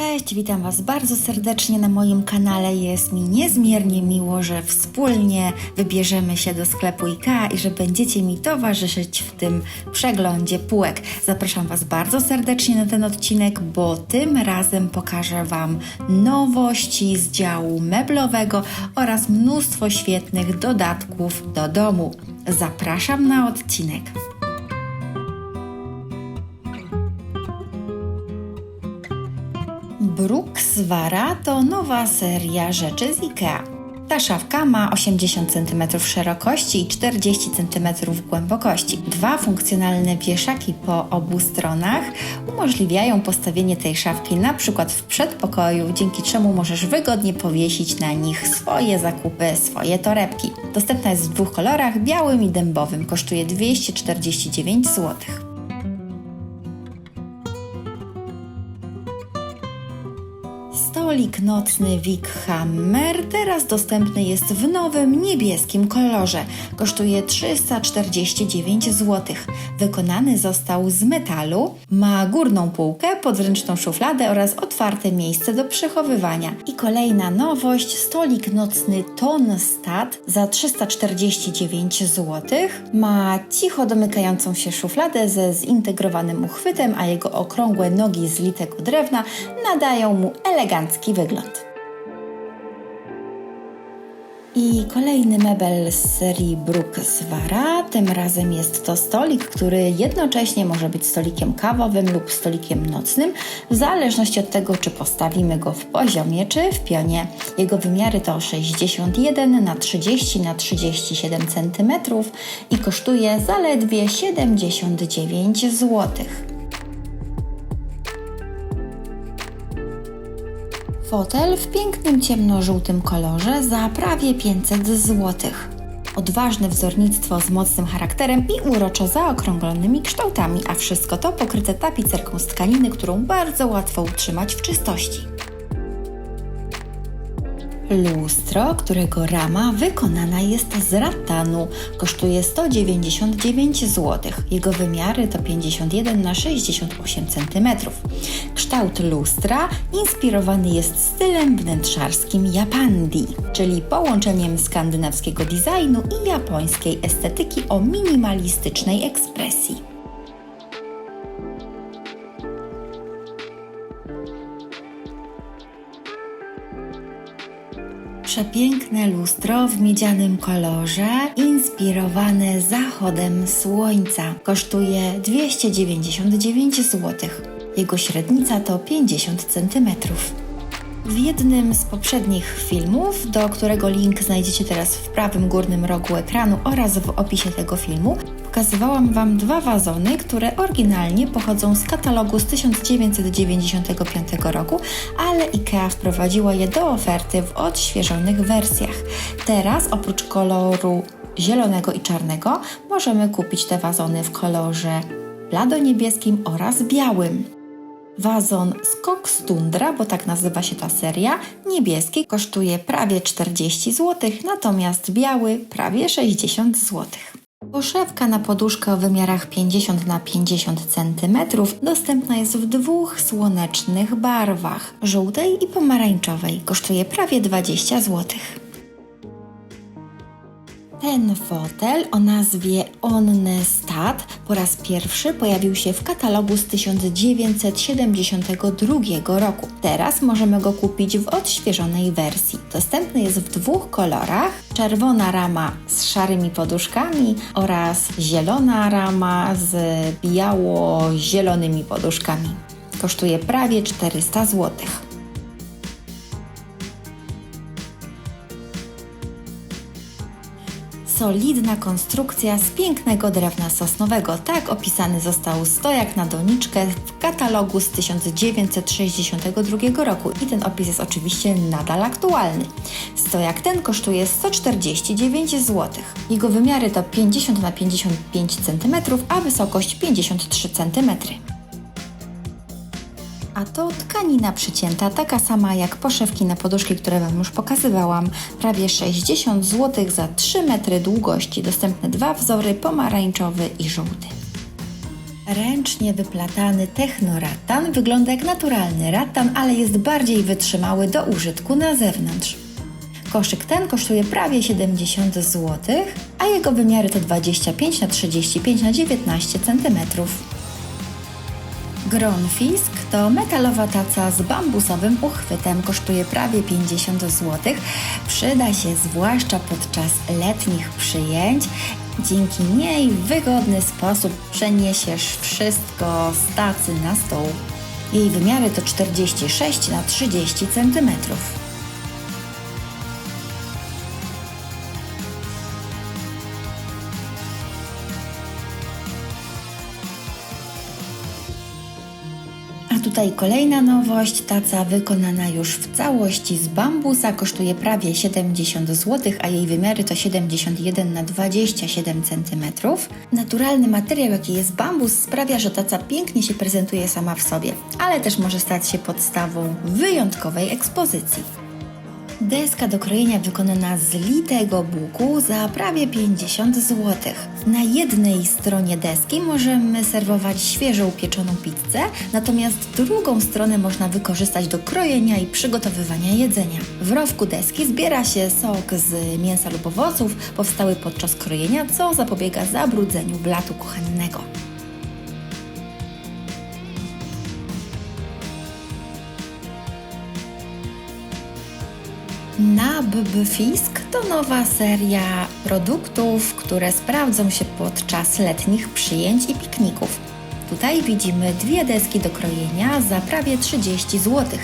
Cześć, witam Was bardzo serdecznie na moim kanale. Jest mi niezmiernie miło, że wspólnie wybierzemy się do sklepu IKEA i że będziecie mi towarzyszyć w tym przeglądzie półek. Zapraszam Was bardzo serdecznie na ten odcinek, bo tym razem pokażę Wam nowości z działu meblowego oraz mnóstwo świetnych dodatków do domu. Zapraszam na odcinek. Brooksvara to nowa seria rzeczy z IKEA. Ta szafka ma 80 cm szerokości i 40 cm głębokości. Dwa funkcjonalne wieszaki po obu stronach umożliwiają postawienie tej szafki na przykład w przedpokoju, dzięki czemu możesz wygodnie powiesić na nich swoje zakupy, swoje torebki. Dostępna jest w dwóch kolorach, białym i dębowym. Kosztuje 249 zł. Stolik nocny Vic Hammer teraz dostępny jest w nowym niebieskim kolorze. Kosztuje 349 zł. Wykonany został z metalu, ma górną półkę, podręczną szufladę oraz otwarte miejsce do przechowywania. I kolejna nowość, stolik nocny Tonstad za 349 zł. Ma cicho domykającą się szufladę ze zintegrowanym uchwytem, a jego okrągłe nogi z litego drewna nadają mu elegancki wygląd. I kolejny mebel z serii Brooksvara. Tym razem jest to stolik, który jednocześnie może być stolikiem kawowym lub stolikiem nocnym, w zależności od tego, czy postawimy go w poziomie, czy w pionie. Jego wymiary to 61 na 30 na 37 cm i kosztuje zaledwie 79 zł. Fotel w pięknym ciemnożółtym kolorze za prawie 500 zł. Odważne wzornictwo z mocnym charakterem i uroczo zaokrąglonymi kształtami, a wszystko to pokryte tapicerką z tkaniny, którą bardzo łatwo utrzymać w czystości. Lustro, którego rama wykonana jest z ratanu, kosztuje 199 zł. Jego wymiary to 51 na 68 cm. Kształt lustra inspirowany jest stylem wnętrzarskim Japandi, czyli połączeniem skandynawskiego designu i japońskiej estetyki o minimalistycznej ekspresji. Przepiękne lustro w miedzianym kolorze, inspirowane zachodem słońca. Kosztuje 299 zł. Jego średnica to 50 cm. W jednym z poprzednich filmów, do którego link znajdziecie teraz w prawym górnym rogu ekranu oraz w opisie tego filmu, pokazywałam Wam dwa wazony, które oryginalnie pochodzą z katalogu z 1995 roku, ale IKEA wprowadziła je do oferty w odświeżonych wersjach. Teraz oprócz koloru zielonego i czarnego możemy kupić te wazony w kolorze blado-niebieskim oraz białym. Wazon Skok Tundra, bo tak nazywa się ta seria, niebieski kosztuje prawie 40 zł, natomiast biały prawie 60 zł. Poszewka na poduszkę o wymiarach 50 na 50 cm dostępna jest w dwóch słonecznych barwach, żółtej i pomarańczowej. Kosztuje prawie 20 zł. Ten fotel o nazwie Onnestad po raz pierwszy pojawił się w katalogu z 1972 roku. Teraz możemy go kupić w odświeżonej wersji. Dostępny jest w dwóch kolorach: czerwona rama z szarymi poduszkami oraz zielona rama z biało-zielonymi poduszkami. Kosztuje prawie 400 zł. Solidna konstrukcja z pięknego drewna sosnowego. Tak opisany został stojak na doniczkę w katalogu z 1962 roku i ten opis jest oczywiście nadal aktualny. Stojak ten kosztuje 149 zł. Jego wymiary to 50 na 55 cm, a wysokość 53 cm. A to tkanina przycięta, taka sama jak poszewki na poduszki, które Wam już pokazywałam. Prawie 60 zł za 3 metry długości. Dostępne dwa wzory, pomarańczowy i żółty. Ręcznie wyplatany technorattan wygląda jak naturalny rattan, ale jest bardziej wytrzymały do użytku na zewnątrz. Koszyk ten kosztuje prawie 70 zł, a jego wymiary to 25 x 35 x 19 cm. Gronfisk to metalowa taca z bambusowym uchwytem, kosztuje prawie 50 zł. Przyda się zwłaszcza podczas letnich przyjęć. Dzięki niej w wygodny sposób przeniesiesz wszystko z tacy na stół. Jej wymiary to 46 x 30 cm. A tutaj kolejna nowość, taca wykonana już w całości z bambusa, kosztuje prawie 70 zł, a jej wymiary to 71 x 27 cm. Naturalny materiał, jaki jest bambus, sprawia, że taca pięknie się prezentuje sama w sobie, ale też może stać się podstawą wyjątkowej ekspozycji. Deska do krojenia wykonana z litego buku za prawie 50 zł. Na jednej stronie deski możemy serwować świeżo upieczoną pizzę, natomiast drugą stronę można wykorzystać do krojenia i przygotowywania jedzenia. W rowku deski zbiera się sok z mięsa lub owoców powstały podczas krojenia, co zapobiega zabrudzeniu blatu kuchennego. NABBFisk to nowa seria produktów, które sprawdzą się podczas letnich przyjęć i pikników. Tutaj widzimy dwie deski do krojenia za prawie 30 zł.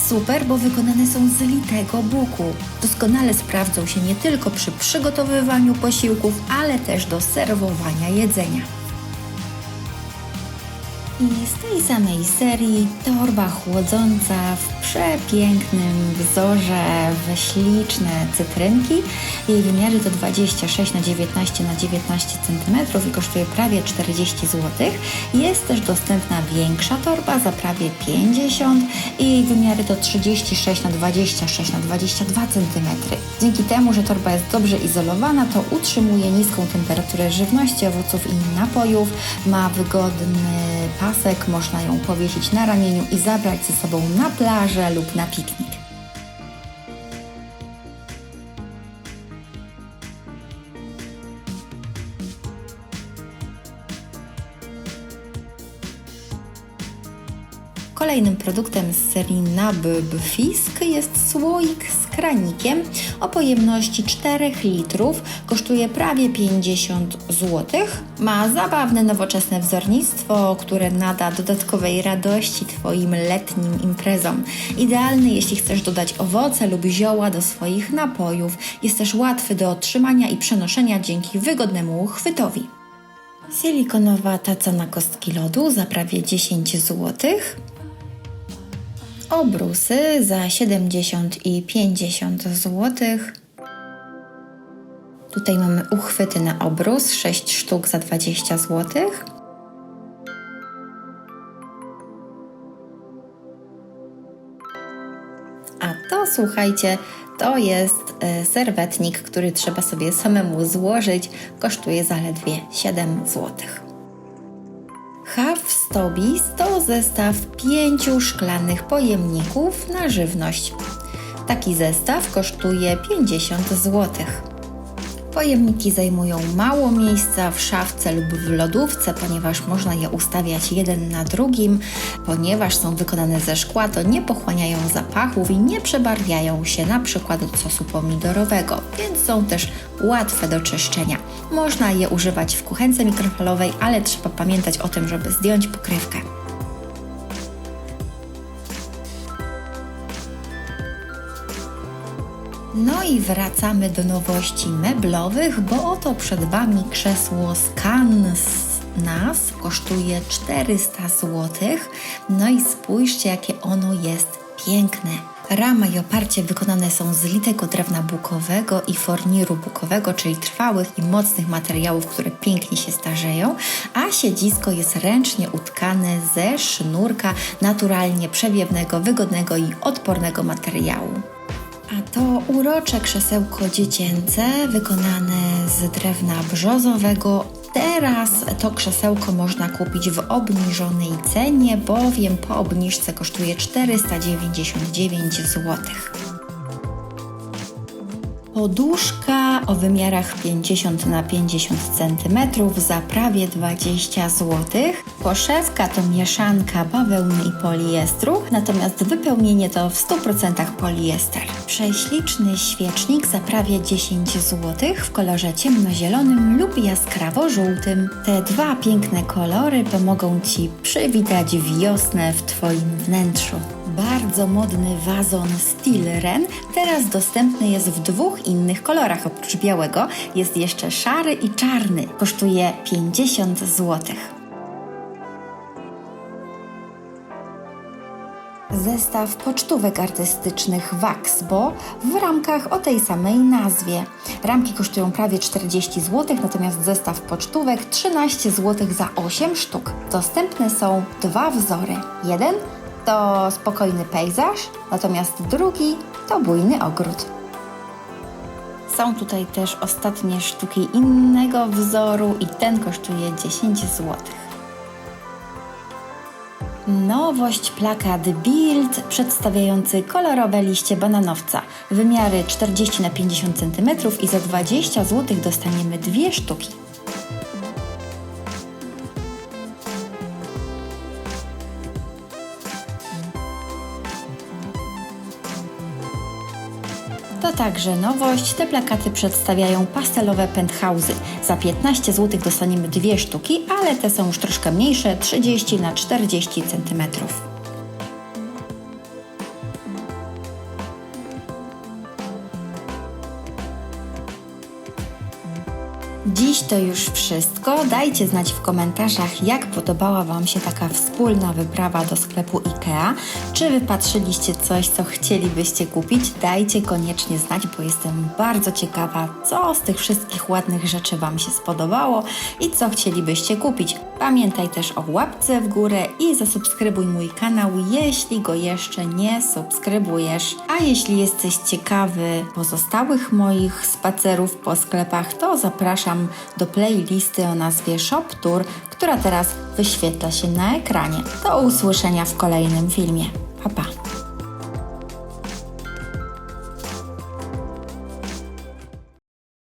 Super, bo wykonane są z litego buku. Doskonale sprawdzą się nie tylko przy przygotowywaniu posiłków, ale też do serwowania jedzenia. I z tej samej serii torba chłodząca w przepięknym wzorze w śliczne cytrynki. Jej wymiary to 26 x 19 x 19 cm i kosztuje prawie 40 zł. Jest też dostępna większa torba za prawie 50 i jej wymiary to 36 x 26 x 22 cm. Dzięki temu, że torba jest dobrze izolowana, to utrzymuje niską temperaturę żywności, owoców i napojów, ma wygodny pasek, można ją powiesić na ramieniu i zabrać ze sobą na plażę lub na piknik. Kolejnym produktem z serii NABBFisk jest słoik z kranikiem o pojemności 4 litrów. Kosztuje prawie 50 zł. Ma zabawne, nowoczesne wzornictwo, które nada dodatkowej radości Twoim letnim imprezom. Idealny, jeśli chcesz dodać owoce lub zioła do swoich napojów. Jest też łatwy do otrzymania i przenoszenia dzięki wygodnemu uchwytowi. Silikonowa taca na kostki lodu za prawie 10 zł. Obrusy za 70 i 50 zł. Tutaj mamy uchwyty na obrus, 6 sztuk za 20 zł. A to, słuchajcie, to jest serwetnik, który trzeba sobie samemu złożyć. Kosztuje zaledwie 7 zł. Half Stobis to zestaw 5 szklanych pojemników na żywność. Taki zestaw kosztuje 50 zł. Pojemniki zajmują mało miejsca w szafce lub w lodówce, ponieważ można je ustawiać jeden na drugim. Ponieważ są wykonane ze szkła, to nie pochłaniają zapachów i nie przebarwiają się na przykład od sosu pomidorowego, więc są też łatwe do czyszczenia. Można je używać w kuchence mikrofalowej, ale trzeba pamiętać o tym, żeby zdjąć pokrywkę. No i wracamy do nowości meblowych, bo oto przed Wami krzesło ScanNAS, kosztuje 400 zł. No i spójrzcie, jakie ono jest piękne. Rama i oparcie wykonane są z litego drewna bukowego i forniru bukowego, czyli trwałych i mocnych materiałów, które pięknie się starzeją, a siedzisko jest ręcznie utkane ze sznurka naturalnie przewiewnego, wygodnego i odpornego materiału. A to urocze krzesełko dziecięce wykonane z drewna brzozowego Teraz to krzesełko można kupić w obniżonej cenie, bowiem po obniżce kosztuje 499 zł. Poduszka o wymiarach 50 na 50 cm za prawie 20 zł. Poszewka to mieszanka bawełny i poliestru, natomiast wypełnienie to w 100% poliester. Prześliczny świecznik za prawie 10 zł w kolorze ciemnozielonym lub jaskrawo-żółtym. Te dwa piękne kolory pomogą Ci przywitać wiosnę w Twoim wnętrzu. Bardzo modny wazon Stilren teraz dostępny jest w dwóch innych kolorach. Oprócz białego jest jeszcze szary i czarny. Kosztuje 50 zł. Zestaw pocztówek artystycznych Waxbo w ramkach o tej samej nazwie. Ramki kosztują prawie 40 zł, natomiast zestaw pocztówek 13 zł za 8 sztuk. Dostępne są dwa wzory. Jeden to spokojny pejzaż, natomiast drugi to bujny ogród. Są tutaj też ostatnie sztuki innego wzoru i ten kosztuje 10 zł. Nowość plakat Bild przedstawiający kolorowe liście bananowca. Wymiary 40 na 50 cm i za 20 zł dostaniemy dwie sztuki. To także nowość, te plakaty przedstawiają pastelowe penthouse'y. Za 15 zł dostaniemy dwie sztuki, ale te są już troszkę mniejsze, 30 na 40 cm. Dziś to już wszystko. Dajcie znać w komentarzach, jak podobała Wam się taka wspólna wyprawa do sklepu IKEA. Czy wypatrzyliście coś, co chcielibyście kupić? Dajcie koniecznie znać, bo jestem bardzo ciekawa, co z tych wszystkich ładnych rzeczy Wam się spodobało i co chcielibyście kupić. Pamiętaj też o łapce w górę i zasubskrybuj mój kanał, jeśli go jeszcze nie subskrybujesz. A jeśli jesteś ciekawy pozostałych moich spacerów po sklepach, to zapraszam do playlisty o nazwie Shop Tour, która teraz wyświetla się na ekranie. Do usłyszenia w kolejnym filmie. Pa, pa!